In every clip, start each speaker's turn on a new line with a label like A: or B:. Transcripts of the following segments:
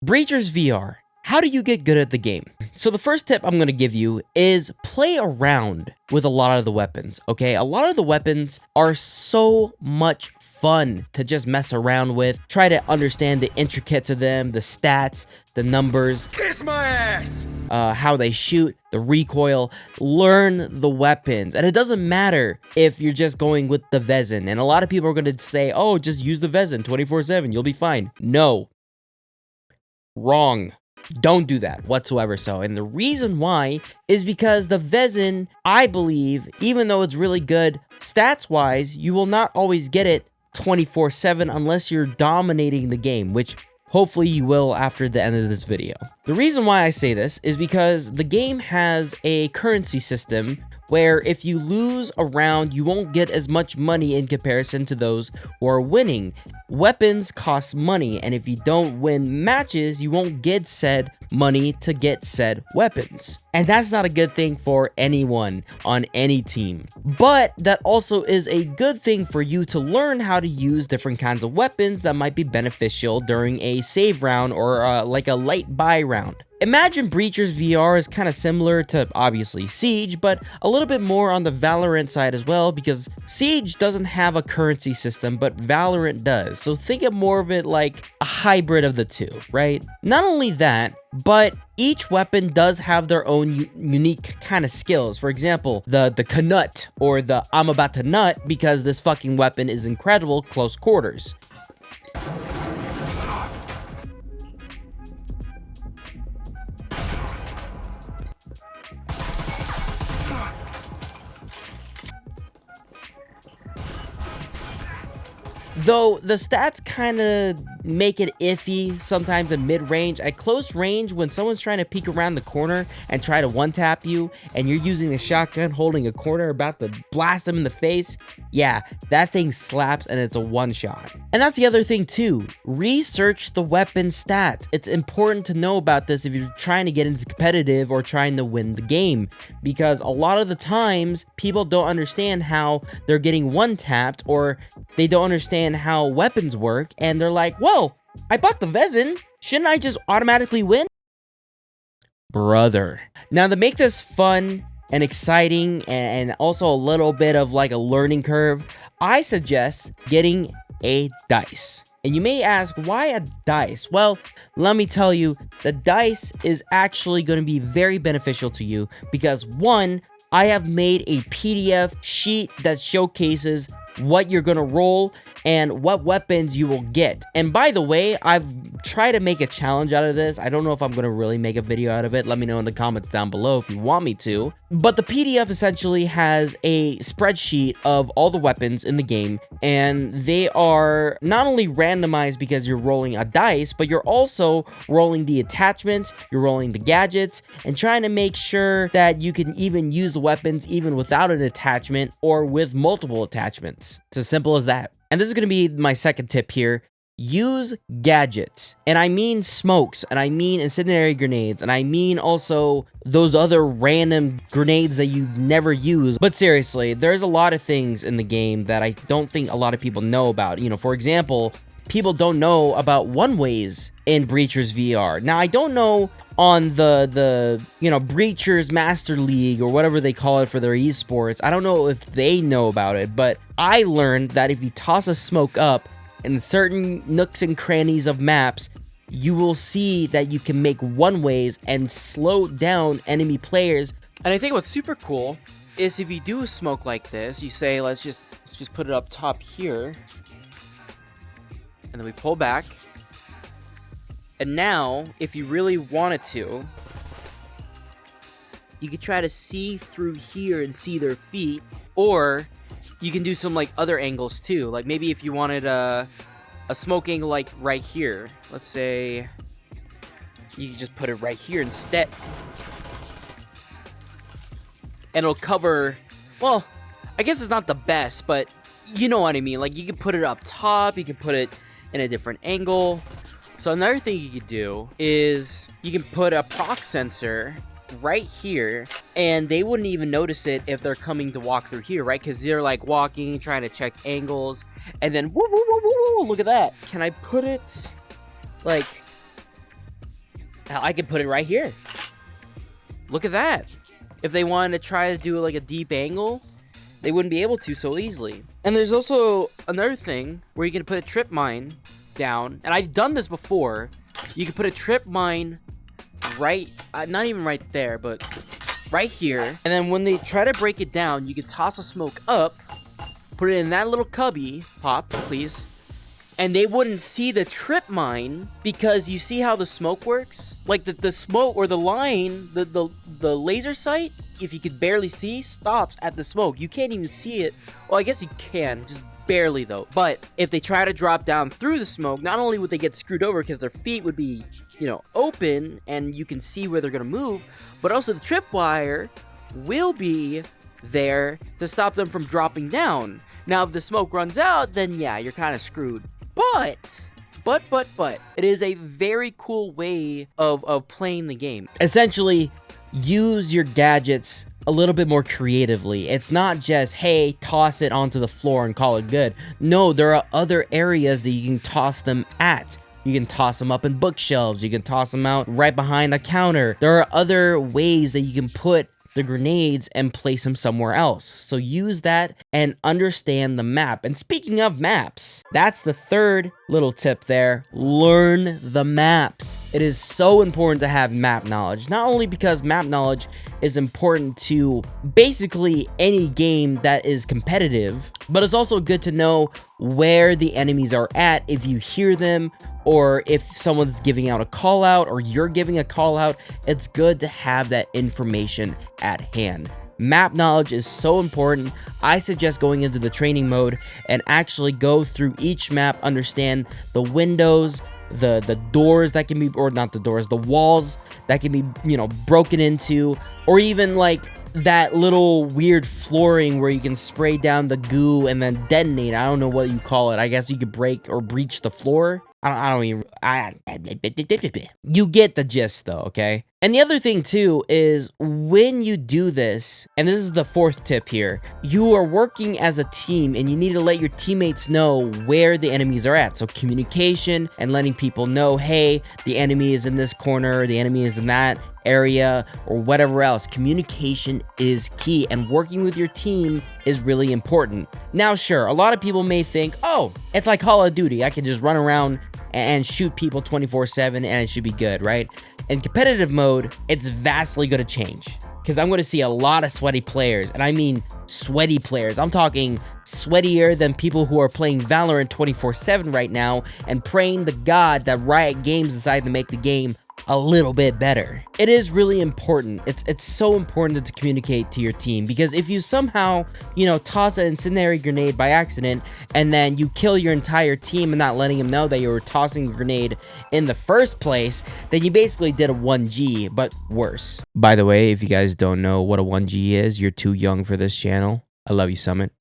A: Breachers VR. How do you get good at the game? So the first tip I'm going to give you is play around with a lot of the weapons, okay? A lot of the weapons are so much fun to just mess around with. Try to understand the intricacies of them, the stats, the numbers.
B: Kiss my ass!
A: How they shoot, the recoil. Learn the weapons. And it doesn't matter if you're just going with the Vezin. And a lot of people are going to say, oh, just use the Vezin 24/7. You'll be fine. No. Wrong. Don't do that whatsoever. And the reason why is because the Vezin, I believe, even though it's really good stats wise, you will not always get it 24/7 unless you're dominating the game, which hopefully you will after the end of this video. The reason why I say this is because the game has a currency system where if you lose a round, you won't get as much money in comparison to those who are winning. Weapons cost money, and if you don't win matches, you won't get said money to get said weapons. And that's not a good thing for anyone on any team. But that also is a good thing for you to learn how to use different kinds of weapons that might be beneficial during a save round or like a light buy round. Imagine Breachers VR is kind of similar to, obviously, Siege, but a little bit more on the Valorant side as well, because Siege doesn't have a currency system, but Valorant does. So think of more of it like a hybrid of the two, right? Not only that, but each weapon does have their own unique kind of skills. For example, the Knut or the I'm about to nut, because this fucking weapon is incredible close quarters. Though the stats kind of make it iffy sometimes in mid-range. At close range, when someone's trying to peek around the corner and try to one-tap you, and you're using a shotgun holding a corner about to blast them in the face, yeah, that thing slaps and it's a one-shot. And that's the other thing too. Research the weapon stats. It's important to know about this if you're trying to get into competitive or trying to win the game, because a lot of the times people don't understand how they're getting one-tapped, or they don't understand how weapons work, and they're like, whoa, I bought the Vezin, shouldn't I just automatically win? Brother. Now, to make this fun and exciting and also a little bit of like a learning curve, I suggest getting a dice. And you may ask, why a dice? Well, let me tell you, the dice is actually going to be very beneficial to you because, one, I have made a PDF sheet that showcases what you're gonna roll and what weapons you will get. And by the way, I've tried to make a challenge out of this. I don't know if I'm gonna really make a video out of it. Let me know in the comments down below if you want me to. But the PDF essentially has a spreadsheet of all the weapons in the game, and they are not only randomized because you're rolling a dice, but you're also rolling the attachments, you're rolling the gadgets, and trying to make sure that you can even use the weapons even without an attachment or with multiple attachments. It's as simple as that. And this is going to be my second tip here. Use gadgets. And I mean smokes, and I mean incendiary grenades, and I mean also those other random grenades that you never use. But seriously, there's a lot of things in the game that I don't think a lot of people know about. You know, for example, people don't know about one-ways in Breachers VR. Now, I don't know on the Breachers Master League or whatever they call it for their esports. I don't know if they know about it, but I learned that if you toss a smoke up in certain nooks and crannies of maps, you will see that you can make one-ways and slow down enemy players. And I think what's super cool is if you do a smoke like this, you say, let's just put it up top here, and then we pull back. And now, if you really wanted to, you could try to see through here and see their feet, or you can do some like other angles too. Like maybe if you wanted a smoke angle like right here, let's say you can just put it right here instead, and it'll cover, well, I guess it's not the best, but you know what I mean. Like you can put it up top, you can put it in a different angle. So another thing you could do is you can put a proc sensor right here, and they wouldn't even notice it if they're coming to walk through here, right? Because they're like walking, trying to check angles, and then woo, woo, woo, woo, woo, look at that. Can I put it like I could put it right here. Look at that. If they wanted to try to do like a deep angle, they wouldn't be able to so easily. And there's also another thing where you can put a trip mine down. And I've done this before. You can put a trip mine right, not even right there, but right here. And then when they try to break it down, you can toss the smoke up, put it in that little cubby. Pop, please. And they wouldn't see the trip mine because you see how the smoke works? Like the smoke or the line, the laser sight, if you could barely see, stops at the smoke. You can't even see it. Well, I guess you can, just barely though. But if they try to drop down through the smoke, not only would they get screwed over because their feet would be, you know, open and you can see where they're gonna move, but also the tripwire will be there to stop them from dropping down. Now, if the smoke runs out, then yeah, you're kind of screwed. But, it is a very cool way of playing the game. Essentially, use your gadgets a little bit more creatively. It's not just, hey, toss it onto the floor and call it good. No, there are other areas that you can toss them at. You can toss them up in bookshelves. You can toss them out right behind a counter. There are other ways that you can put the grenades and place them somewhere else. So use that and understand the map. And speaking of maps, that's the third little tip there. Learn the maps. It is so important to have map knowledge, not only because map knowledge is important to basically any game that is competitive, but it's also good to know where the enemies are at if you hear them, or if someone's giving out a call out or you're giving a call out. It's good to have that information at hand. Map knowledge is so important. I suggest going into the training mode and actually go through each map, understand the windows, the doors that can be, or not the doors, the walls that can be, you know, broken into, or even like that little weird flooring where you can spray down the goo and then detonate. I don't know what you call it. I guess you could break or breach the floor. You get the gist though, okay? And the other thing too is when you do this, and this is the fourth tip here, you are working as a team and you need to let your teammates know where the enemies are at. So communication and letting people know, hey, the enemy is in this corner, the enemy is in that area, or whatever else. Communication is key, and working with your team is really important. Now, sure, a lot of people may think, oh, it's like Call of Duty. I can just run around and shoot people 24/7 and it should be good, right? In competitive mode, it's vastly going to change because I'm going to see a lot of sweaty players, and I mean sweaty players. I'm talking sweatier than people who are playing Valorant 24/7 right now and praying to God that Riot Games decide to make the game a little bit better. It is really important. It's so important to communicate to your team, because if you somehow, you know, toss an incendiary grenade by accident and then you kill your entire team and not letting them know that you were tossing a grenade in the first place, then you basically did a 1G, but worse. By the way, if you guys don't know what a 1G is, you're too young for this channel. I love you, Summit.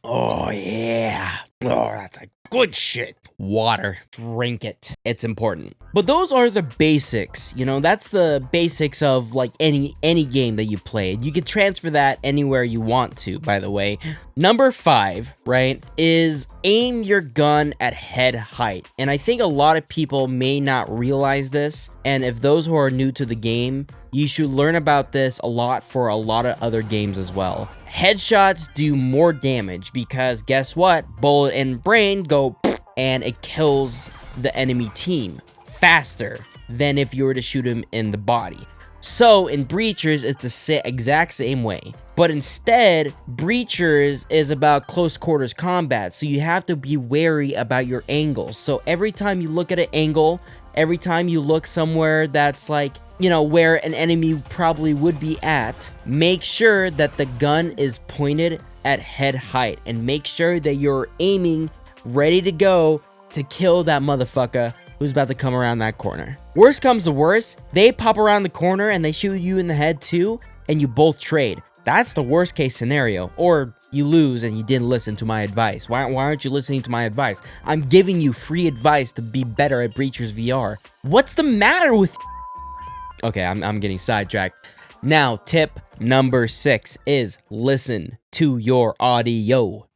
A: Oh, yeah. Oh, that's like good shit. Water. Drink it. It's important. But those are the basics. You know, that's the basics of like any game that you played. You can transfer that anywhere you want to, by the way. Number 5, right, is aim your gun at head height. And I think a lot of people may not realize this. And if those who are new to the game, you should learn about this a lot for a lot of other games as well. Headshots do more damage because guess what? Bullet and brain go and it kills the enemy team faster than if you were to shoot him in the body. So in Breachers, it's the exact same way. But instead, Breachers is about close quarters combat. So you have to be wary about your angles. So every time you look at an angle, every time you look somewhere that's like, you know, where an enemy probably would be at, make sure that the gun is pointed at head height and make sure that you're aiming ready to go to kill that motherfucker who's about to come around that corner. Worst comes to worst, they pop around the corner and they shoot you in the head too, and you both trade. That's the worst case scenario. Or you lose and you didn't listen to my advice. Why aren't you listening to my advice? I'm giving you free advice to be better at Breachers VR. What's the matter with you? Okay, I'm getting sidetracked. Now, tip number 6 is listen to your audio.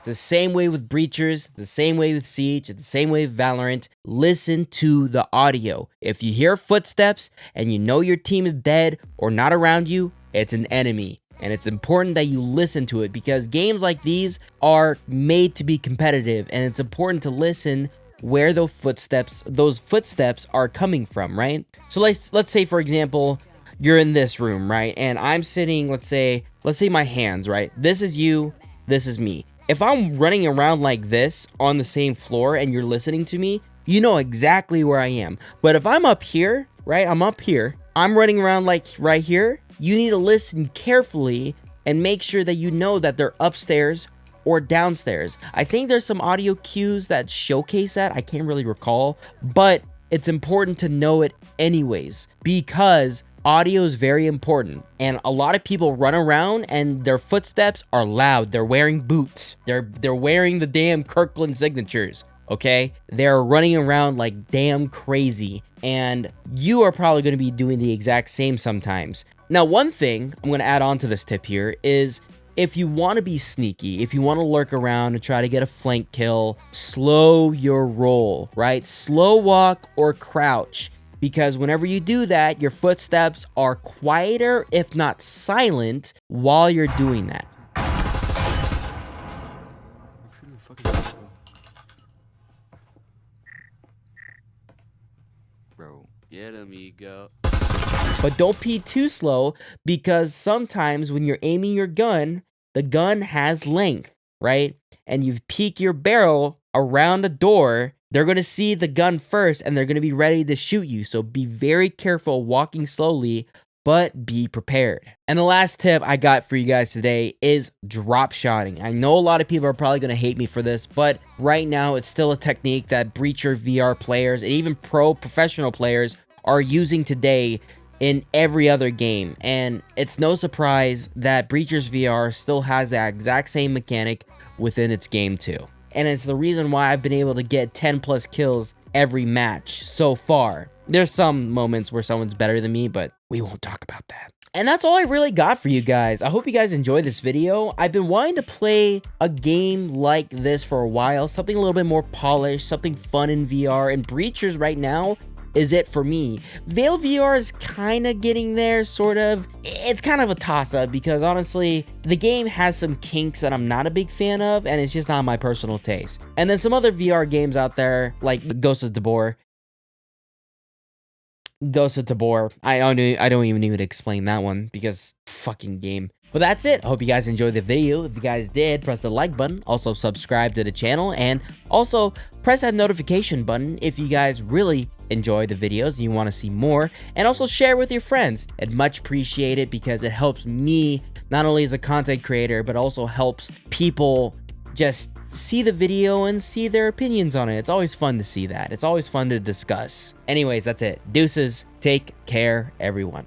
A: the same way with Breachers, the same way with Siege, the same way with Valorant. Listen to the audio. If you hear footsteps and you know your team is dead or not around you, it's an enemy. And it's important that you listen to it because games like these are made to be competitive, and it's important to listen where those footsteps are coming from, right? So let's say for example, you're in this room, right? And I'm sitting, let's say my hands, right? This is you, this is me. If I'm running around like this on the same floor and you're listening to me, you know exactly where I am. But if I'm up here, right? I'm up here, I'm running around like right here, you need to listen carefully and make sure that you know that they're upstairs or downstairs. I think there's some audio cues that showcase that. I can't really recall, but it's important to know it anyways because audio is very important. And a lot of people run around and their footsteps are loud. They're wearing boots. They're wearing the damn Kirkland signatures. Okay, they're running around like damn crazy, and you are probably going to be doing the exact same sometimes. Now, one thing I'm going to add on to this tip here is if you want to be sneaky, if you want to lurk around and try to get a flank kill, slow your roll, right? Slow walk or crouch, because whenever you do that, your footsteps are quieter, if not silent, while you're doing that.
B: Bro, get him, ego.
A: But don't pee too slow, because sometimes when you're aiming your gun, the gun has length, right? And you peek your barrel around a door, they're going to see the gun first and they're going to be ready to shoot you. So be very careful walking slowly, but be prepared. And the last tip I got for you guys today is drop shotting. I know a lot of people are probably going to hate me for this, but right now it's still a technique that Breacher VR players and even professional players are using today in every other game. And it's no surprise that Breachers VR still has that exact same mechanic within its game too. And it's the reason why I've been able to get 10 plus kills every match so far. There's some moments where someone's better than me, but we won't talk about that. And that's all I really got for you guys. I hope you guys enjoyed this video. I've been wanting to play a game like this for a while, something a little bit more polished, something fun in VR, and Breachers right now is it for me. Veil VR is kind of getting there, sort of. It's kind of a toss-up because honestly, the game has some kinks that I'm not a big fan of, and it's just not my personal taste. And then some other VR games out there, like Ghost of Tabor. I don't even need to explain that one because fucking game. But that's it. I hope you guys enjoyed the video. If you guys did, press the like button. Also subscribe to the channel, and also press that notification button if you guys really enjoy the videos and you want to see more. And also share with your friends. I'd much appreciate it because it helps me not only as a content creator, but also helps people just see the video and see their opinions on it. It's always fun to see that. It's always fun to discuss. Anyways, that's it. Deuces. Take care, everyone.